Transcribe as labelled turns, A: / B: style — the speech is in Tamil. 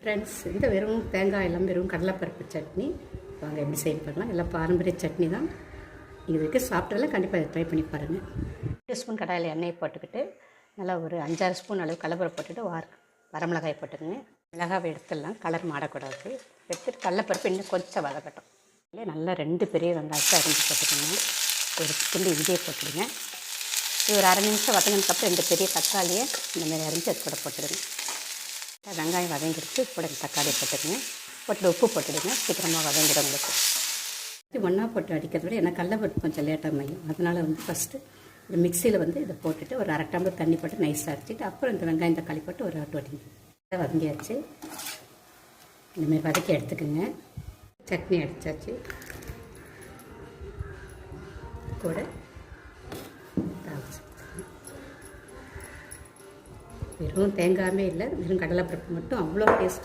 A: ஃப்ரெண்ட்ஸ், இந்த வெறும் தேங்காய் எல்லாம் வெறும் கடலைப்பருப்பு சட்னி வாங்க எப்படி செய்ய பார்க்கலாம். எல்லாம் பாரம்பரிய சட்னி தான். இதுக்கு சாப்பிட்டதில் கண்டிப்பாக இதை ட்ரை பண்ணி பாருங்கள். 2 ஸ்பூன் கடாயில் எண்ணெயை போட்டுக்கிட்டு நல்லா ஒரு 5-6 ஸ்பூன் அளவு கடலைப்பருப்பு போட்டுட்டு வரமிளகாய் போட்டுக்கோங்க. மிளகாவை எடுத்துடலாம், கலர் மாறக்கூடாது. எடுத்துட்டு கடலைப்பருப்பு இன்னும் கொஞ்சம் வதக்கட்டும். இல்லை நல்லா 2 பெரிய வெங்காயத்தை அரிஞ்சு போட்டுக்கோங்க. ஒரு துண்டு இஞ்சியை போட்டுடுங்க. இது ஒரு 1/2 நிமிஷம் வதங்கினதுக்கப்புறம் 2 பெரிய தக்காளியை இந்த மாதிரி அரிஞ்சு அது கூட போட்டுடுங்க. வெங்காயம் வதங்கிடுச்சு, கூட தக்காளி போட்டுடுங்க. போட்டு உப்பு போட்டுடுங்க, சீக்கிரமாக வதங்கிடும் உங்களுக்கு. இது ஒன்றா போட்டு அடிக்கிறத விட எனக்கு கடலைப்பருப்பு கொஞ்சம் லேட்டாக மையும். அதனால் ஃபஸ்ட்டு இந்த மிக்சியில் இதை போட்டுட்டு ஒரு 1/2 டம்ளர் தண்ணி போட்டு நைஸாக அரைச்சிட்டு அப்புறம் இந்த வெங்காயம் தக்காளி போட்டு ஒரு ஆட்டு வடிங்க. வதங்கியாச்சு, இந்தமாதிரி வதக்கி எடுத்துக்கோங்க. சட்னி அடித்தாச்சு, கூட வெறும் தேங்காயுமே இல்லை, வெறும் கடலைப்பருப்பு மட்டும் அவ்வளோ டேஸ்ட்.